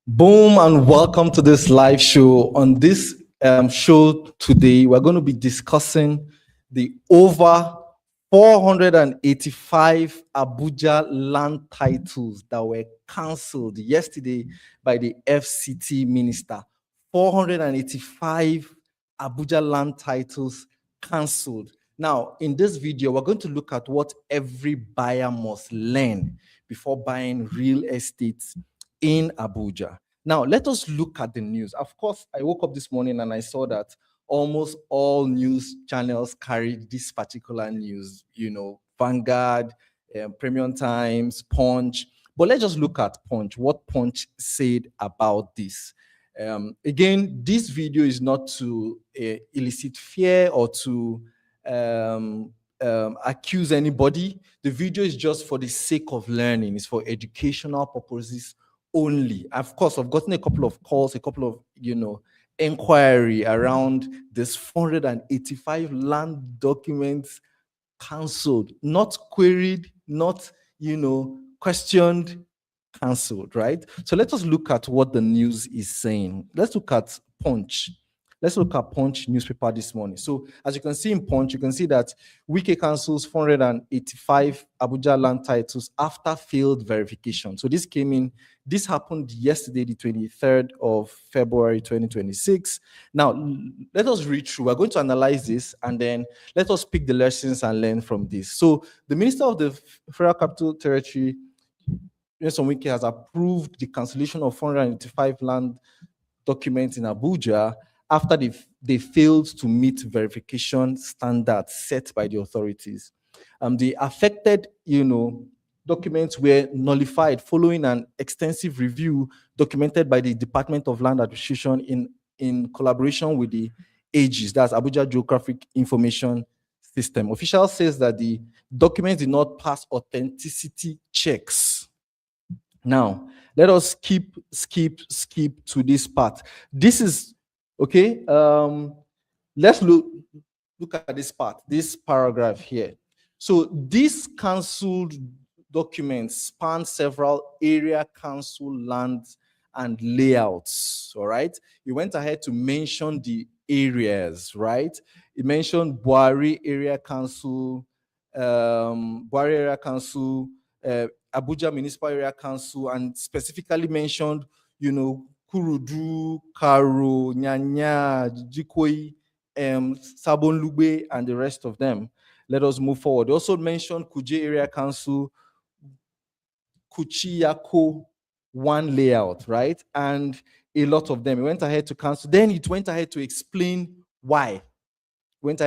Boom, and welcome to this live show. On this show today, we're going to be discussing the over 485 Abuja land titles that were cancelled yesterday by the FCT Minister. 485 Abuja land titles cancelled. Now, in this video, we're going to look at what every buyer must learn before buying real estate in Abuja. Now, let us look at the news. Of course, I woke up this morning and I saw that almost all news channels carried this particular news, Vanguard, Premium Times, Punch. But let's just look at Punch, what Punch said about this. Again, this video is not to elicit fear or to accuse anybody. The video is just for the sake of learning. It's for educational purposes only. Of course, I've gotten a couple of calls, a couple of, inquiry around this 485 land documents cancelled, not queried, not, questioned, cancelled, right? So let us look at what the news is saying. Let's look at Punch. Let's look at Punch newspaper this morning. So as you can see in Punch, you can see that Wike cancels 485 Abuja land titles after failed verification. So this happened yesterday, the 23rd of February, 2026. Now, let us read through. We're going to analyze this and then let us pick the lessons and learn from this. So the Minister of the Federal Capital Territory, Nyesom Wike, has approved the cancellation of 485 land documents in Abuja after they failed to meet verification standards set by the authorities. The affected, documents were nullified following an extensive review documented by the Department of Land Administration in collaboration with the AGIS, that's Abuja Geographic Information System. Official says that the documents did not pass authenticity checks. Now, let us skip to this part. This is okay. Let's look at this part, this paragraph here. So these cancelled documents span several area council lands and layouts. All right. You went ahead to mention the areas, right? It mentioned Buari Area Council, Abuja Municipal Area Council, and specifically mentioned, Kurudu, Karo, Nyanya, Jikoi, Sabonlugbe, and the rest of them. Let us move forward. They also mentioned Kuje Area Council, Kuchiyako, one layout, right? And a lot of them. It went ahead to cancel. Then it went ahead to explain why. And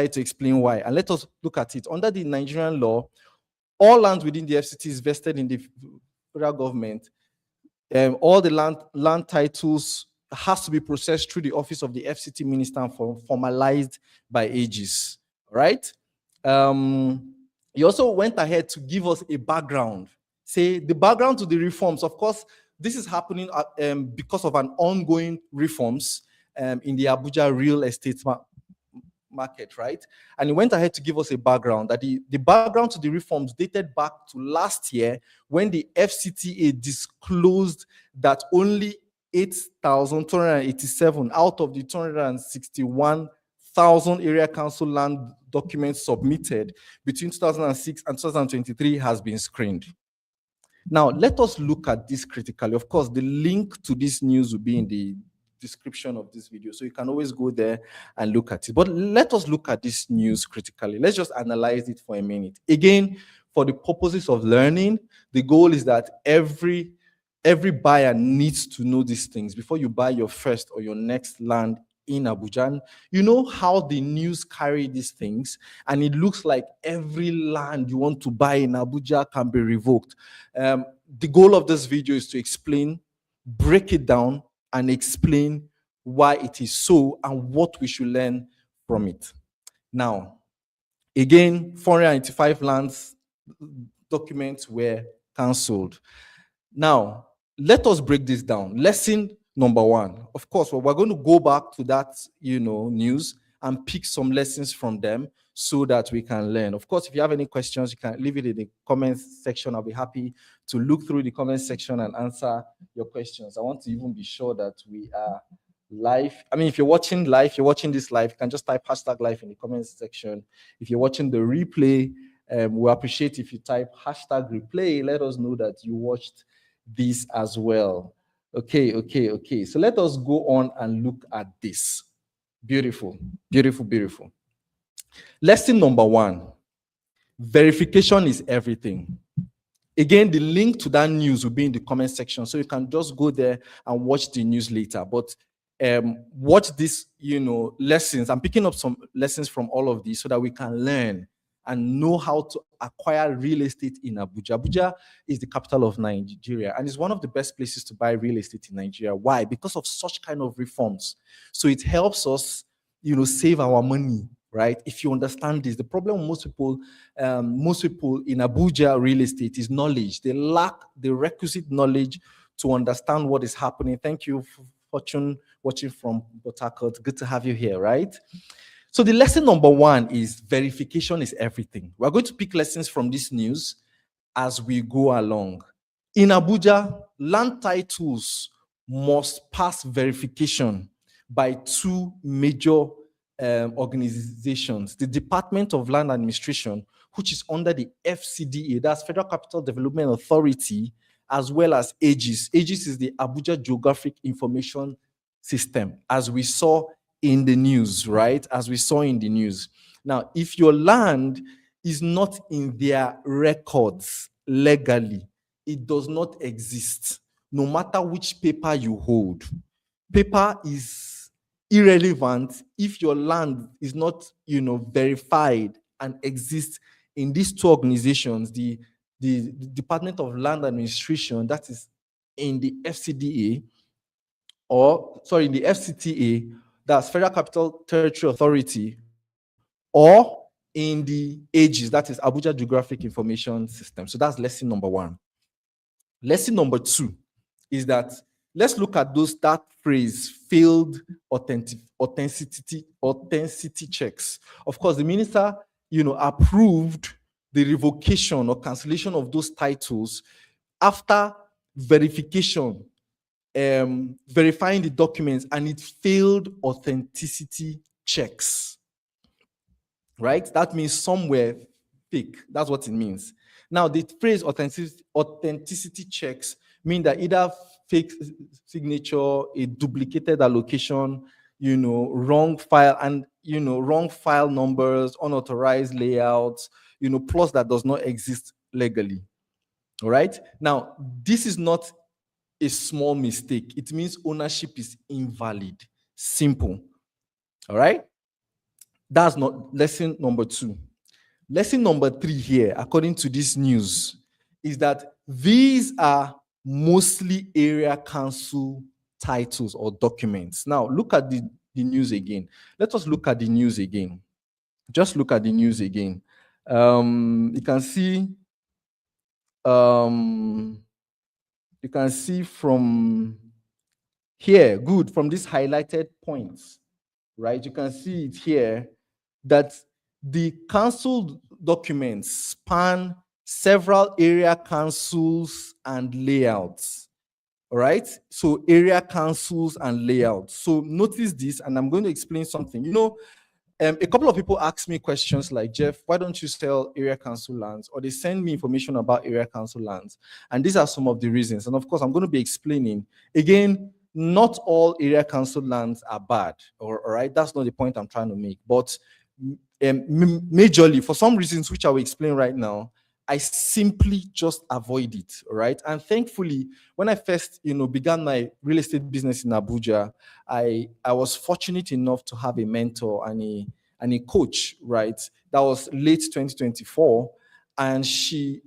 let us look at it. Under the Nigerian law, all lands within the FCT is vested in the federal government. All the land titles has to be processed through the office of the FCT Minister and formalized by AGIS, right? He also went ahead to give us a background. Say the background to the reforms. Of course, this is happening because of an ongoing reforms in the Abuja real estate market, right? And he went ahead to give us a background that the background to the reforms dated back to last year when the FCTA disclosed that only 8,287 out of the 261,000 area council land documents submitted between 2006 and 2023 has been screened. Now, let us look at this critically. Of course, the link to this news will be in the description of this video, so you can always go there and look at it. But let us look at this news critically. Let's just analyze it for a minute. Again, for the purposes of learning, the goal is that every buyer needs to know these things before you buy your first or your next land in Abuja. And you know how the news carry these things, and it looks like every land you want to buy in Abuja can be revoked. The goal of this video is to explain, break it down, and explain why it is so and what we should learn from it. Now, again, 485 lands documents were cancelled. Now, let us break this down. Lesson number one. Of course, we're going to go back to that, news and pick some lessons from them so that we can learn. Of course, if you have any questions, you can leave it in the comments section. I'll be happy to look through the comments section and answer your questions. I want to even be sure that we are live. I mean, if you're watching live, you're watching this live, you can just type hashtag live in the comments section. If you're watching the replay, we appreciate if you type hashtag replay. Let us know that you watched this as well. Okay. So let us go on and look at this. Beautiful. Lesson number 1, verification is everything. Again, the link to that news will be in the comment section, so you can just go there and watch the news later. But watch this, lessons. I'm picking up some lessons from all of these so that we can learn and know how to acquire real estate in Abuja. Abuja is the capital of Nigeria, and it's one of the best places to buy real estate in Nigeria. Why? Because of such kind of reforms. So it helps us, save our money, right? If you understand this, the problem with most people in Abuja real estate is knowledge. They lack the requisite knowledge to understand what is happening. Thank you, Fortune, watching from Port Harcourt. Good to have you here, right? So the lesson number 1 is verification is everything. We're going to pick lessons from this news as we go along. In Abuja, land titles must pass verification by 2 major organizations: the Department of Land Administration, which is under the FCDA, that's Federal Capital Development Authority, as well as AGIS. AGIS is the Abuja Geographic Information System, as we saw in the news, right? As we saw in the news. Now, if your land is not in their records legally, it does not exist, no matter which paper you hold. Paper is irrelevant if your land is not, verified and exists in these 2 organizations, the Department of Land Administration, that is in the FCDA, in the FCTA, that's Federal Capital Territory Authority, or in the AGIS, that is Abuja Geographic Information System. So that's lesson number 1. Lesson number 2 is that let's look at that phrase, failed authenticity checks. Of course, the minister, approved the revocation or cancellation of those titles after verification, verifying the documents, and it failed authenticity checks, right? That means somewhere fake. That's what it means. Now, the phrase authenticity checks mean that either fake signature, a duplicated allocation, wrong file, and wrong file numbers, unauthorized layouts, plus that does not exist legally. All right. Now, this is not a small mistake. It means ownership is invalid. Simple. All right. That's not lesson number 2. Lesson number 3 here, according to this news, is that these are mostly area council titles or documents. Now, look at the news again. Let us look at the news again. Just look at the news again. You can see from here, from these highlighted points, right? You can see it here that the council documents span several area councils and layouts. All right. So area councils and layouts. So notice this, and I'm going to explain something. A couple of people ask me questions like, Jeff, why don't you sell area council lands? Or they send me information about area council lands. And these are some of the reasons. And of course, I'm going to be explaining. Again, not all area council lands are bad. All right. That's not the point I'm trying to make. But majorly, for some reasons, which I will explain right now, I simply just avoid it, right? And thankfully, when I first, began my real estate business in Abuja, I was fortunate enough to have a mentor and a coach, right? That was late 2024, and she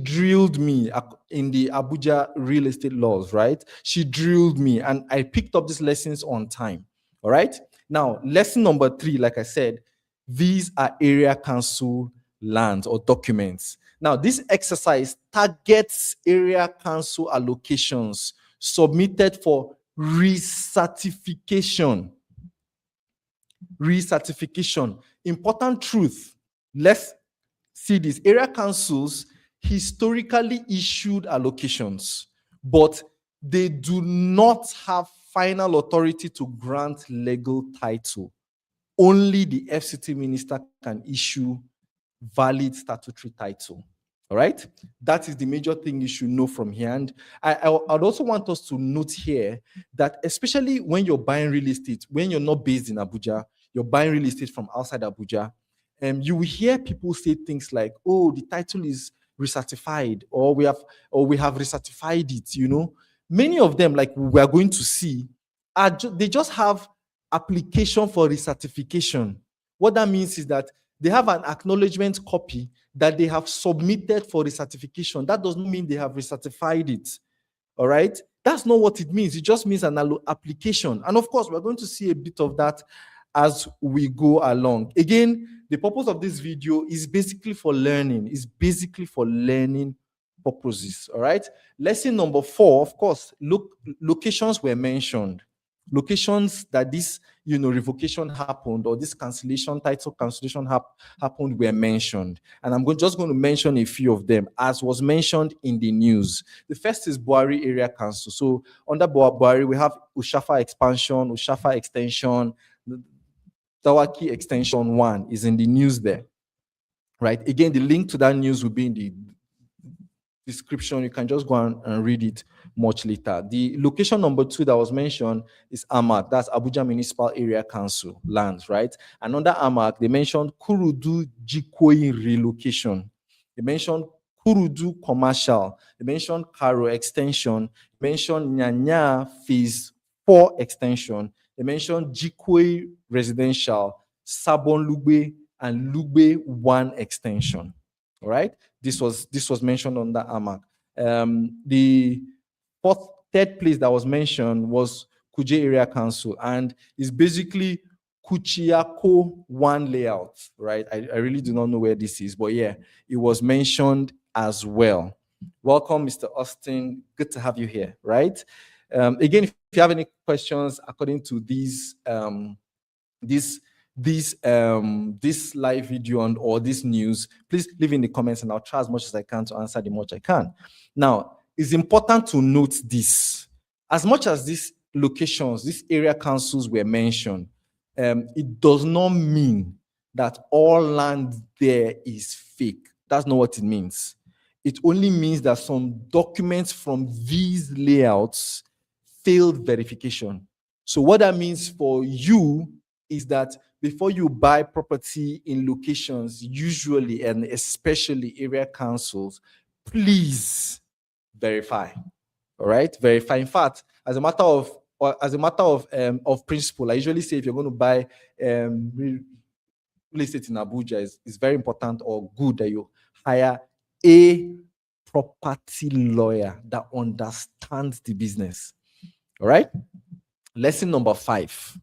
drilled me in the Abuja real estate laws, right? She drilled me, and I picked up these lessons on time, all right? Now, lesson number 3, like I said, these are area council lands or documents. Now, this exercise targets area council allocations submitted for recertification. recertification. Important truth. Let's see this. Area councils historically issued allocations, but they do not have final authority to grant legal title. Only the FCT minister can issue valid statutory title. All right, that is the major thing you should know from here. And I'd also want us to note here that especially when you're buying real estate, when you're not based in Abuja, you're buying real estate from outside Abuja, you will hear people say things like, "Oh, the title is recertified," or we have recertified it. You know, many of them, like we are going to see, they just have application for recertification. What that means is that they have an acknowledgement copy that they have submitted for recertification. That does not mean they have recertified it. All right? That's not what it means. It just means an application. And of course, we're going to see a bit of that as we go along. Again, the purpose of this video is basically for learning. It's basically for learning purposes. All right? Lesson number 4, of course, locations were mentioned. Locations that this, revocation happened, or this cancellation, title cancellation happened were mentioned. And I'm just going to mention a few of them, as was mentioned in the news. The first is Buhari Area Council. So under Buhari, we have Ushafa Expansion, Ushafa Extension, Dawaki Extension 1 is in the news there. Right? Again, the link to that news will be in the description. You can just go and read it much later. The location number 2 that was mentioned is AMAC. That's Abuja Municipal Area Council lands, right? And under AMAC, they mentioned Kurudu Jikoi relocation. They mentioned Kurudu commercial. They mentioned Karo extension. They mentioned Nyanya phase 4 extension. They mentioned Jikoi residential, Sabon Lugbe, and Lugbe 1 extension. All right, this was mentioned on the AMAC. The third place that was mentioned was Kuje Area Council, and it's basically Kuchiako 1 layout, right? I really do not know where this is, but yeah, it was mentioned as well. Welcome, Mr. Austin. Good to have you here, right? Again, if you have any questions according to these this live video or this news, please leave in the comments and I'll try as much as I can to answer the much I can. Now, it's important to note this. As much as these locations, these area councils were mentioned, it does not mean that all land there is fake. That's not what it means. It only means that some documents from these layouts failed verification. So what that means for you is that before you buy property in locations, usually and especially area councils, please verify. All right, verify. In fact, as a matter of principle, I usually say if you're going to buy real estate in Abuja, it's very important or good that you hire a property lawyer that understands the business. All right. Lesson number 5.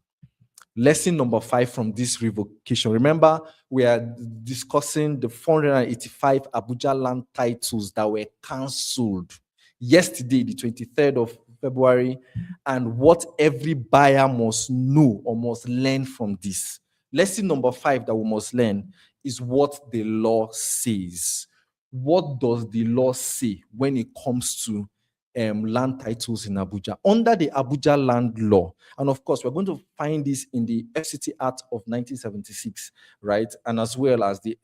Lesson number 5 from this revocation. Remember, we are discussing the 485 Abuja land titles that were cancelled yesterday, the 23rd of February, and what every buyer must know or must learn from this. Lesson number 5 that we must learn is what the law says. What does the law say when it comes to land titles in Abuja under the Abuja land law? And of course, we're going to find this in the FCT Act of 1976, right? And as well as the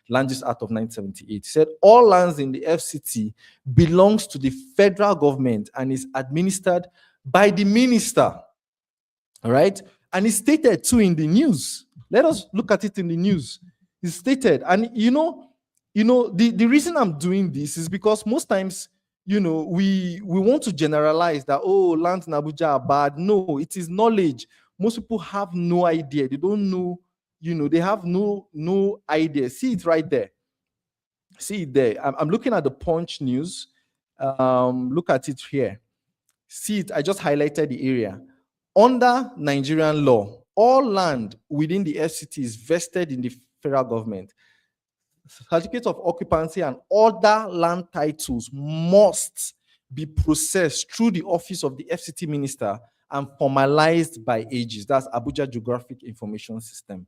Land Use Act of 1978. It said all lands in the FCT belongs to the federal government and is administered by the minister. All right? And it's stated too in the news. Let us look at it in the news. It's stated. And the reason I'm doing this is because most times, we want to generalize that, oh, lands in Abuja are bad. No, it is knowledge. Most people have no idea. They don't know, they have no idea. See it right there. See it there. I'm looking at the Punch news. Look at it here. See it. I just highlighted the area. Under Nigerian law, all land within the FCT is vested in the federal government. Certificate of occupancy and other land titles must be processed through the office of the FCT Minister and formalized by AGIS, that's Abuja Geographic Information System.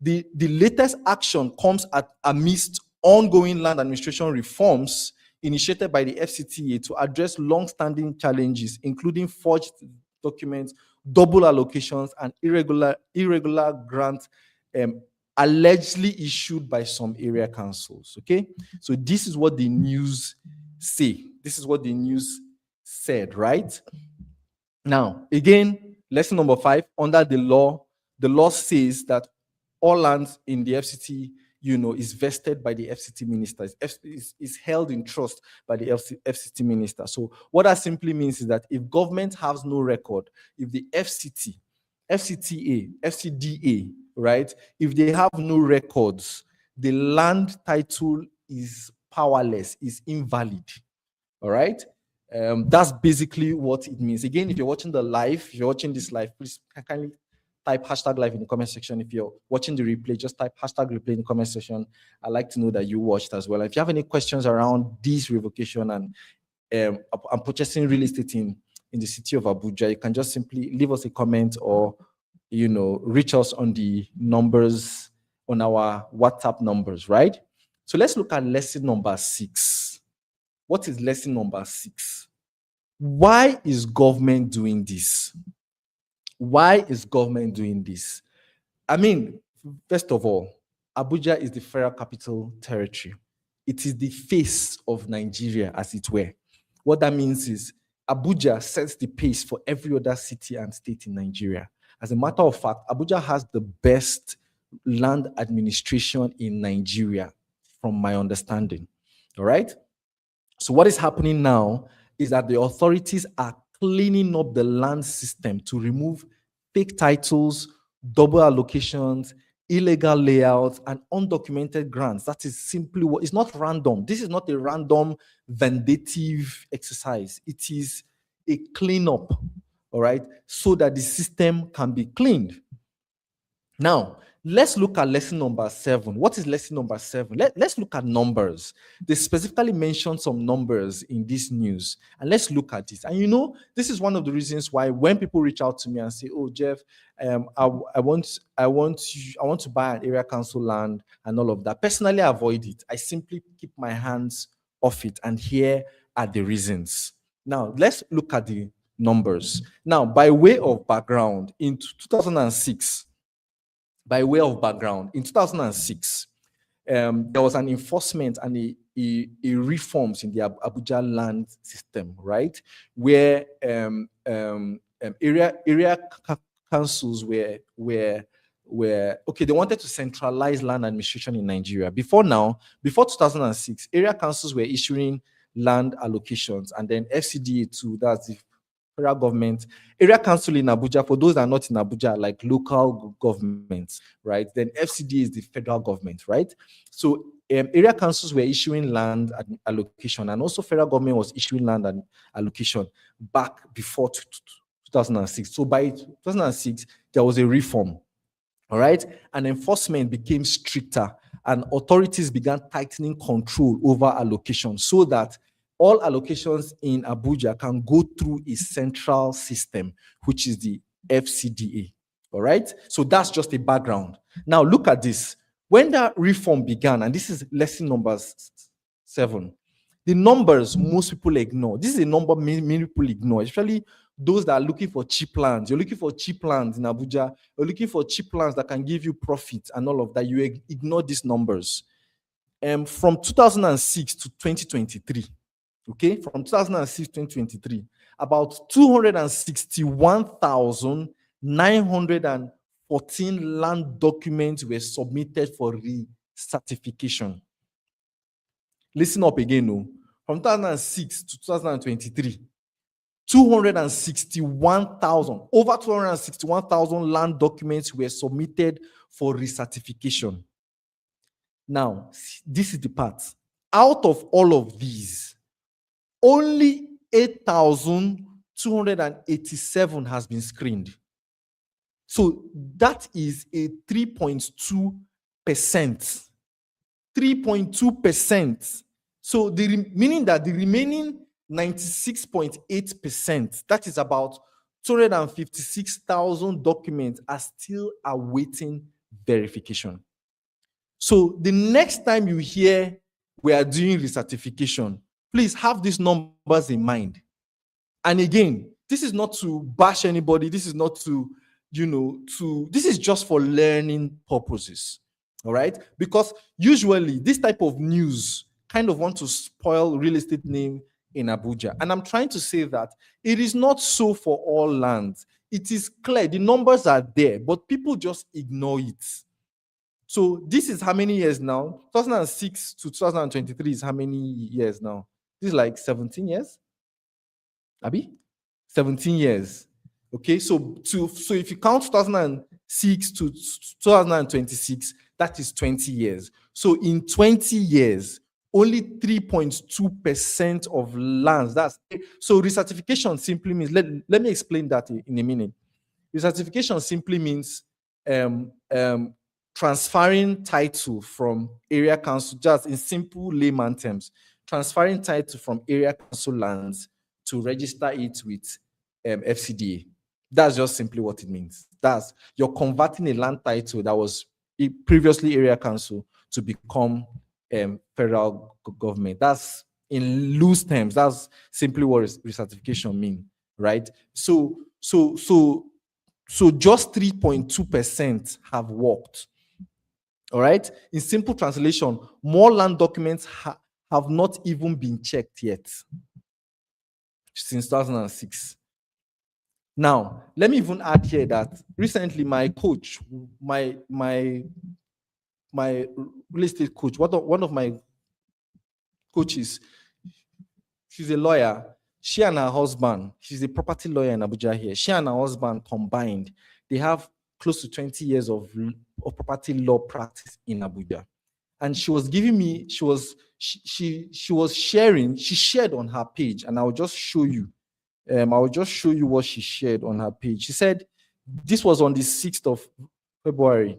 The latest action comes amidst ongoing land administration reforms initiated by the FCTA to address long-standing challenges, including forged documents, double allocations, and irregular grants allegedly issued by some area councils. Okay, so this is what the news say. This is what the news said, right? Now, again, lesson number 5, under the law says that all lands in the FCT, is vested by the FCT minister. Is held in trust by the FCT minister. So what that simply means is that if government has no record, if the FCT, FCTA, FCDA, right, if they have no records, the land title is powerless, is invalid. All right? That's basically what it means. Again, if you're watching this live, please kindly type hashtag live in the comment section. If you're watching the replay, just type hashtag replay in the comment section. I'd like to know that you watched as well. If you have any questions around this revocation and purchasing real estate in the city of Abuja, you can just simply leave us a comment or, reach us on the numbers, on our WhatsApp numbers, right? So let's look at lesson number 6. What is lesson number 6? Why is government doing this? Why is government doing this? I mean, first of all, Abuja is the federal capital territory. It is the face of Nigeria, as it were. What that means is Abuja sets the pace for every other city and state in Nigeria. As a matter of fact, Abuja has the best land administration in Nigeria, from my understanding. All right? So what is happening now is that the authorities are cleaning up the land system to remove fake titles, double allocations, illegal layouts, and undocumented grants. That is simply what, it's not random. This is not a random vindictive exercise. It is a cleanup, all right, so that the system can be cleaned. Now, let's look at lesson number 7. What is lesson number 7? Let's look at numbers. They specifically mentioned some numbers in this news, and let's look at this. And this is one of the reasons why when people reach out to me and say, "Oh, Jeff, I want to buy an area council land and all of that," personally, I avoid it. I simply keep my hands off it, and here are the reasons. Now, let's look at the numbers. Now, by way of background, in 2006. By way of background, in 2006, there was an enforcement and a reforms in the Abuja land system, right? Where area councils were okay. They wanted to centralize land administration in Nigeria. Before 2006, area councils were issuing land allocations, and then FCDA too. That's the federal government. Area council in Abuja, for those that are not in Abuja, like local governments, right? Then FCD is the federal government, right? So area councils were issuing land allocation, and also federal government was issuing land allocation back before 2006. So by 2006, there was a reform, all right? And enforcement became stricter, and authorities began tightening control over allocation so that all allocations in Abuja can go through a central system, which is the FCDA. All right? So that's just a background. Now look at this. When that reform began, and this is lesson number 7, the numbers most people ignore. This is a number many people ignore, especially those that are looking for cheap lands. You're looking for cheap lands in Abuja. You're looking for cheap lands that can give you profit and all of that. You ignore these numbers. From 2006 to 2023, okay, from 2006 to 2023, about 261,914 land documents were submitted for recertification. Listen up again, no. From 2006 to 2023, over 261,000 land documents were submitted for recertification. Now, this is the part. Out of all of these, only 8,287 has been screened. So that is a 3.2%. 3.2%. So meaning that the remaining 96.8%, that is about 256,000 documents are still awaiting verification. So the next time you hear we are doing recertification, please have these numbers in mind. And again, this is not to bash anybody. This is not to, this is just for learning purposes. All right? Because usually this type of news kind of want to spoil real estate name in Abuja. And I'm trying to say that it is not so for all lands. It is clear. The numbers are there, but people just ignore it. So this is how many years now? 2006 to 2023 is how many years now? This is like 17 years? Abi? 17 years. Okay, so if you count 2006 to 2026, that is 20 years. So in 20 years, only 3.2% of lands. So recertification simply means, let me explain that in a minute. Recertification simply means transferring title from area council, just in simple layman terms, transferring title from area council lands to register it with FCDA. That's just simply what it means. You're converting a land title that was previously area council to become federal government. That's in loose terms. That's simply what recertification means, right? So just 3.2% have worked. All right. In simple translation, more land documents have not even been checked yet since 2006. Now, let me even add here that recently my coach, my real estate coach, one of my coaches, she's a lawyer. She and her husband, she's a property lawyer in Abuja here. She and her husband combined, they have close to 20 years of property law practice in Abuja. And she was giving me, she was sharing, she shared on her page, and I'll just show you. I will just show you what she shared on her page. She said, this was on the 6th of February,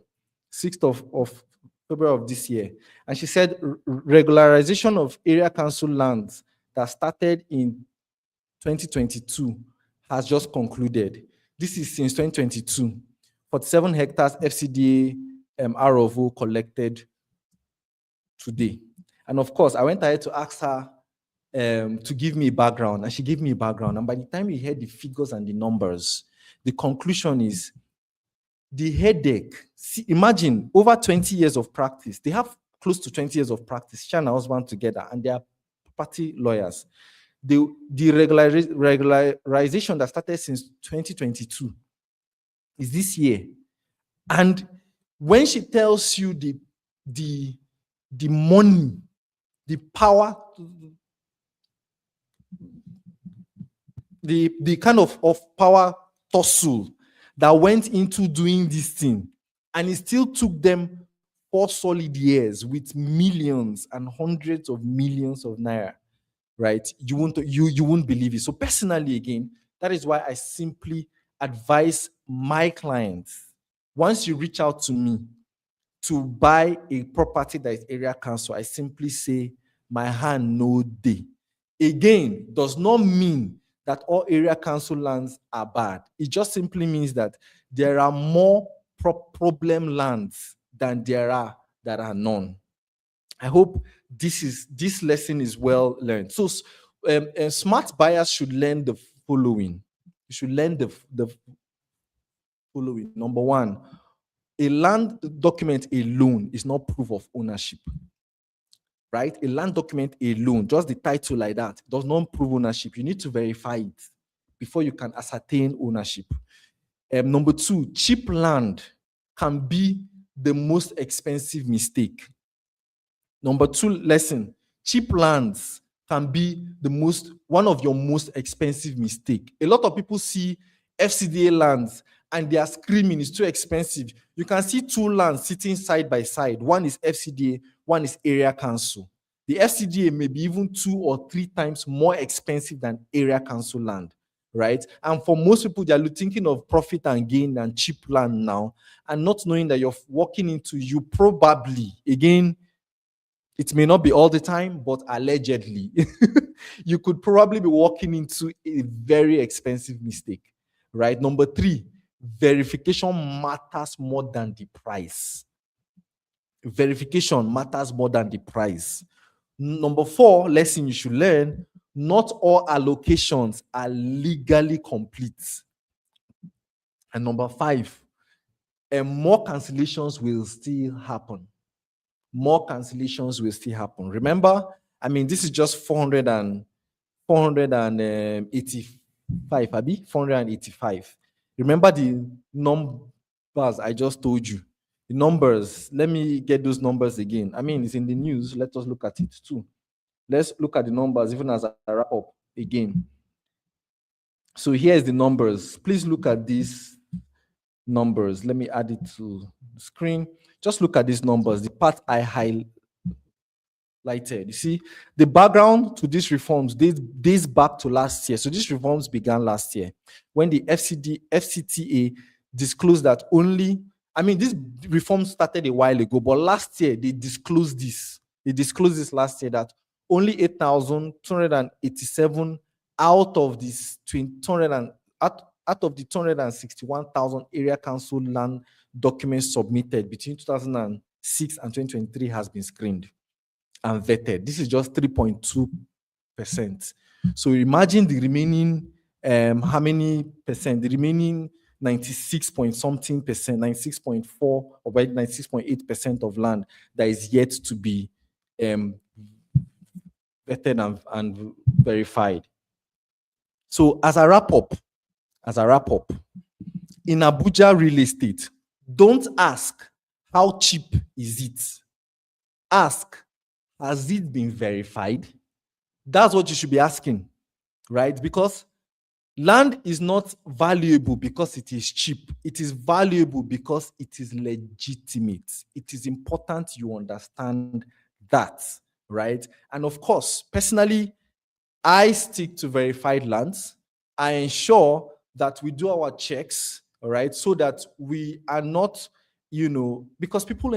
6th of February of this year. And she said, regularization of area council lands that started in 2022 has just concluded. This is since 2022. 47 hectares FCDA ROVO collected today. And of course, I went ahead to ask her to give me a background, and she gave me a background. And by the time we heard the figures and the numbers, the conclusion is the headache. See, imagine over 20 years of practice. They have close to 20 years of practice, she and her husband together, and they are property lawyers. The regularization that started since 2022 is this year. And when she tells you the money, the power, the kind of power tussle that went into doing this thing, and it still took them 4 solid years with millions and hundreds of millions of naira, right? You won't believe it. So personally, again, that is why I simply advise my clients, once you reach out to me to buy a property that is area council, I simply say, my hand no day. Again, does not mean that all area council lands are bad. It just simply means that there are more problem lands than there are that are none. I hope this lesson is well learned. So smart buyers should learn the following. You should learn the following. Number one, a land document alone is not proof of ownership. Right? A land document alone, just the title like that, does not prove ownership. You need to verify it before you can ascertain ownership. Number two, cheap land can be the most expensive mistake. Number two lesson, cheap lands can be one of your most expensive mistake. A lot of people see FCDA lands and they are screaming it's too expensive. You can see 2 lands sitting side by side. One is FCDA, one is area council. The FCDA may be even 2 or 3 times more expensive than area council land, right? And for most people, they are thinking of profit and gain and cheap land now, and not knowing that you're walking into, you probably, again, it may not be all the time, but allegedly, you could probably be walking into a very expensive mistake, right? Number 3, verification matters more than the price. Verification matters more than the price. Number 4, lesson you should learn, not all allocations are legally complete. And number 5, more cancellations will still happen. More cancellations will still happen. Remember, I mean, this is just 485, Abi? 485. Remember the numbers I just told you. The numbers, let me get those numbers again. I mean, it's in the news. Let us look at it too. Let's look at the numbers even as I wrap up again. So here's the numbers. Please look at these numbers. Let me add it to the screen. Just look at these numbers, the part I highlighted. You see, the background to these reforms dates back to last year. So these reforms began last year when the FCTA disclosed that this reform started a while ago, but last year they disclosed this. They disclosed this last year that only 8,287 out of this 200 out of the 261,000 area council land documents submitted between 2006 and 2023 has been screened and vetted. This is just 3.2%. So imagine the remaining, how many percent? The remaining 96 point something percent, 96.4 or 96.8% of land that is yet to be vetted and verified. So as I wrap up, in Abuja real estate, don't ask how cheap is it. Ask, has it been verified? That's what you should be asking, right? Because land is not valuable because it is cheap. It is valuable because it is legitimate. It is important you understand that, right? And of course, personally, I stick to verified lands. I ensure that we do our checks, all right, so that we are not, because people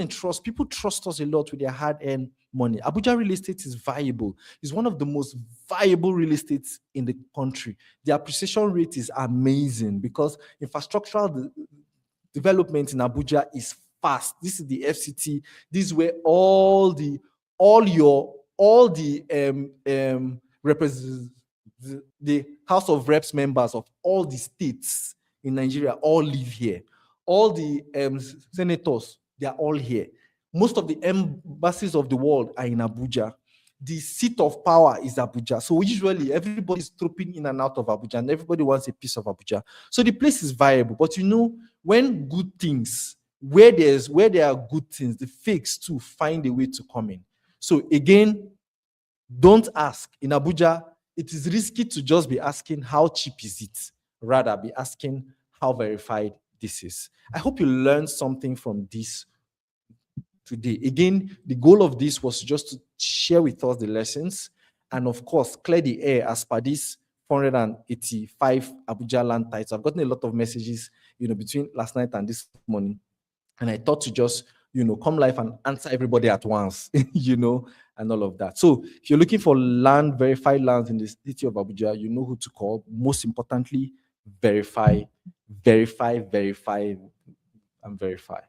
trust us a lot with their hard-earned money. Abuja real estate is viable. It's one of the most viable real estates in the country. The appreciation rate is amazing because infrastructural development in Abuja is fast. This is the FCT. This is where all the House of Reps members of all the states in Nigeria all live here. All the senators, they are all here. Most of the embassies of the world are in Abuja. The seat of power is Abuja. So usually everybody is trooping in and out of Abuja and everybody wants a piece of Abuja. So the place is viable. But when good things, where there are good things, the fakes too find a way to come in. So again, don't ask. In Abuja, it is risky to just be asking how cheap is it, rather be asking how verified this is. I hope you learned something from this today. Again, the goal of this was just to share with us the lessons and of course, clear the air as per this 485 Abuja land titles. I've gotten a lot of messages, between last night and this morning. And I thought to just, come live and answer everybody at once, and all of that. So if you're looking for verified lands in the city of Abuja, you know who to call. Most importantly, verify, and verify.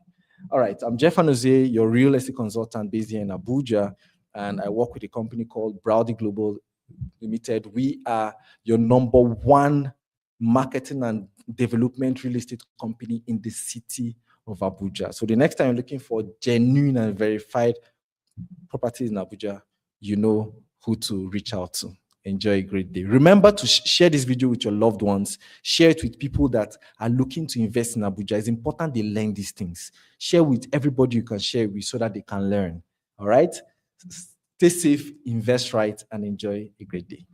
All right, I'm Jeff Anozie, your real estate consultant based here in Abuja, and I work with a company called Browdy Global Limited. We are your number one marketing and development real estate company in the city of Abuja. So the next time you're looking for genuine and verified properties in Abuja, you know who to reach out to. Enjoy a great day. Remember to share this video with your loved ones. Share it with people that are looking to invest in Abuja. It's important they learn these things. Share with everybody you can share with so that they can learn. All right? Stay safe, invest right, and enjoy a great day.